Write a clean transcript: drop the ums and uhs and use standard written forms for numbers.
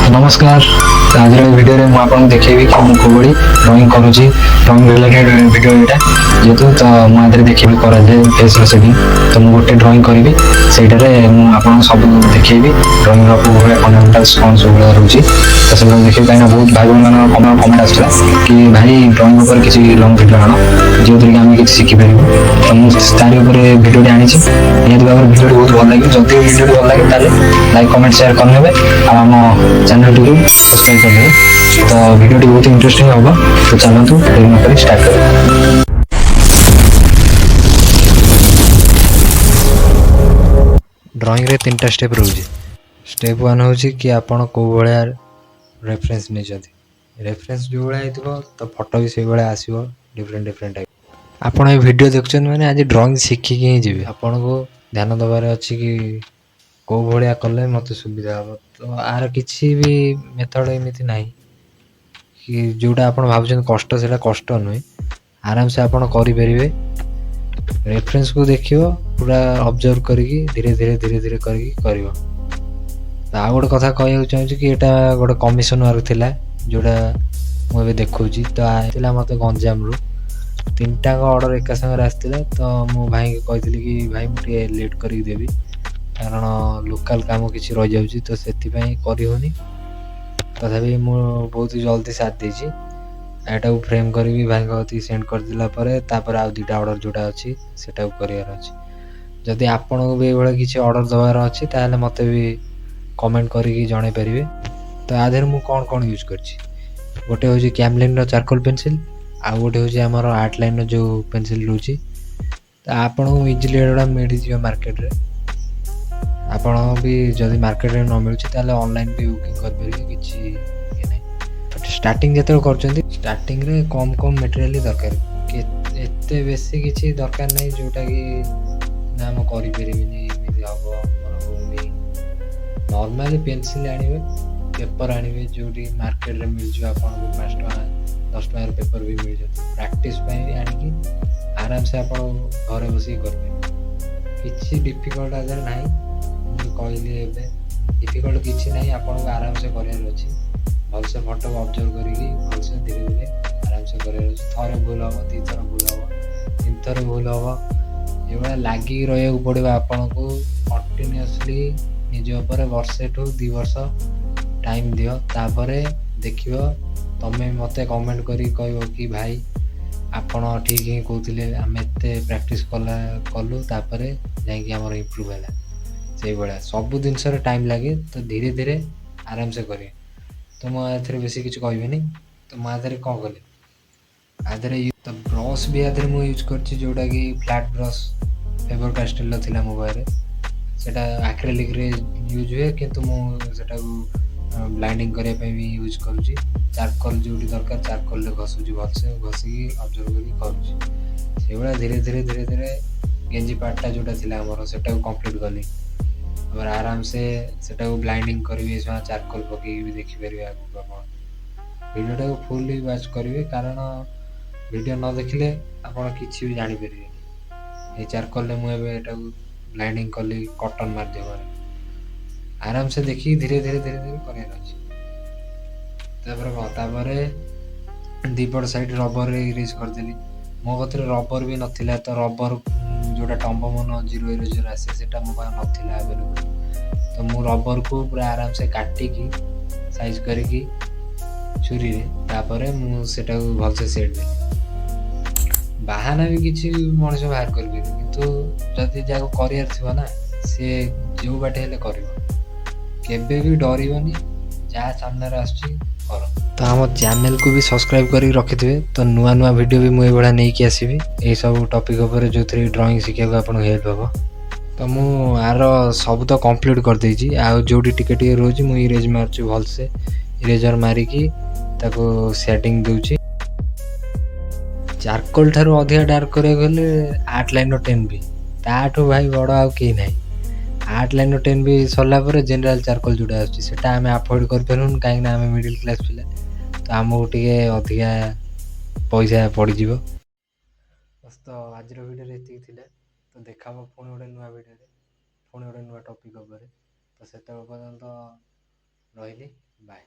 नमस्कार। आज भिडियो में मुझे देखेबी कि मुझे कौड़ी ड्रॉइंग करुँची ड्रॉइंग रिलेटेड वीडियो यहाँ जेहेतु तो मुझे देखेबी कराए फेस सेटिंग तो मुझे गोटे ड्रॉइंग करी से सब देखेबी ड्रॉइंग फंडामेंटाल्स कौन सब रोचे तो सब देखिए कहीं बहुत भाई बहन कमेंट आसाला कि भाई ड्रॉइंग पर किसी लंग भिडियो आण जो कि आम किसी शिखिपर तो मुझे तारी भिडियो आनी निहत भाव भिडियो बहुत भल लगे जब भिडियो भल लगे लाइक कमेंट शेयर करने आम चैनल टी सब्सक्राइब करदे तो भिडियो बहुत इंटरेस्टिंग हम तो चलतु देरी न स्टार्ट कर। ड्रॉइंग रे तीन टा स्टेप रोचे। स्टेप वन हूँ कि आपण कौ भाया रेफरेंस नहीं रेफरेंस जो भाया तो फोटो भी से भाया आसो डिफरेंट डिफरेंट टाइप आप वीडियो देखुं मैंने आज ड्रॉइंग शिखिकी ही जी आपन को ध्यान दबार अच्छी कि कौ भाया कले मत सुविधा हम तो आर किसी भी मेथड एमती ना कि जोटा आप भावुं कष्ट से कष्ट नुहे आराम से आप करें रेफरेंस को देखियो पूरा ऑब्जर्व करके धीरे धीरे धीरे धीरे करके आ गोटे कथा कहूँ चाहिए कि यहाँ गोटे कमिशन वर्क थिला जोटा मुझे देखुची तो आया मत गंजाम रू तीन टाक ऑर्डर एका संगे आसाला तो मो भाई कही कि भाई मुझे लेट करके देवी कारण लोकल काम किसी रही जाऊँगी तो से करनी तथापि मु बहुत जल्दी साथ देती यहाँ फ्रेम करी भाई कती सेंड करदेला आउ दुटा ऑर्डर जोटा अच्छी से करार अच्छी जदि आपन को भी ये किसी ऑर्डर दबार अच्छी ताहले मत भी कमेंट करके जन पारे तो आधे मुझे कौन कौन यूज कर गोटे हूँ कैमलिन चारकोल पेनसिल आउ गोटे हूँ आमर आर्ट लाइन जो पेनसिल रोचे तो आपन को इजिली एटा मिल जाए मार्केट रे आपन भी जदि मार्केट में न मिलूँ ऑनलाइन भी बुकिंग करेंगे किसी ये ना स्टार्टिंग जो कर स्टार्टिंग रे कम कम मटेरियल दरकार एत बेसी किसी दरकार नहीं जोटा कि ना मुझे करें हम नॉर्मली पेनसिल आने पेपर आने जो मार्केट में मिल जाए आप 5 टका 10 टकर पेपर भी मिल जाए प्रैक्टिस आनी आराम से आप घर बस करें किसी डिफिकल्ट आगे ना कहली डिफिकल्ट किसी ना आपको आराम से करार अच्छी भलसे फोटो ऑब्जर्व करके भलसे धीरे धीरे आराम से करार थे भूल हम 2 थर भूल हम 3 थर भूल हम ये लगे रहा पड़ो आपन को कंटिन्यूअसली निज उपर वर्षे ठू 2 वर्ष टाइम दियो तापर देख तमें मत कमेंट कर कह कि भाई आपण ठीक ही कहते आम एत प्रैक्टिस कलु तापर जामर इम्प्रूव है से भाया सब जिनस टाइम लगे तो धीरे धीरे आराम से करें तो मुझे बेसी किसी कहबी तो मुझे कौन कली आधे तो ब्रश भी आधे मुझे यूज कर जोटा कि फ्लैट ब्रश फेबर कास्टेल थी मो पाखे सेटा एक्रेलिक रे यूज हुए किंतु मुझे ब्लाइंडिंग करने भी यूज करुँची चारकोल जो दरकार चारकोल घसुची भलसे घसिकी ऑब्जर्व कर धीरे धीरे धीरे धीरे गेंजी पार्टा जोटा थी आमर से कंप्लीट कली और आराम से ब्लाइंडिंग करी चारकोल पकई भी देखिपारे आगे भिडियो को फुल्ली वाच करेंगे कारण वीडियो न देखिले आप किसी भी जापर ये चारकोल मुझे ब्लाइंडिंग कली कटन माध्यम आराम से देखिए धीरे धीरे धीरे धीरे करार दीपट साइड रबर इरेज करदेली मो कथि रबर भी नाला तो रबर जोटा टम्बो मन 0 इरेजर आसे से मो नाला अवेलेबल तो मु रबर को पूरा आराम से काटिकी साइज करके छुरी मुझे भलसे सेट देली बाहाना भी किसी मनुष्य बाहर कर किंतु जदि जहाँ करार थी ना सी जो बाटे हेले कर केबे भी डरबनी जहाँ सामने आसुची कर तो आम चैनल को भी सब्सक्राइब करके रखिथे तो नुआ नुआ वीडियो भी मुझे भाया नहीं आसबि यही सब टॉपिक उपर जो ड्राइंग शिखा आपको हेल्प हम तो मु आर सब तो कंप्लीट कर देछि जो टिके रोज मुझे इरेज मार्च भलसे इरेजर मारिकी ताको सेटिंग दूची चारकोल ठारू अधिक डार्क गले आर्ट लाइन 10 भी ताठू भाई बड़ आउ कहीं ना आर्ट लाइन 10 भी सरला जेनेल चारकोल जोटा आसा आम अफोर्ड कर कहीं आम मिडिल क्लास पिला तो आमको टे अधिका पैसा पड़ज बस तो आज वीडियो ये तो देखा पुणी गोटे नुआ वीडियो पुणी गोटे नुआ टॉपिक तो से पर्यंत रही। ବାଏ।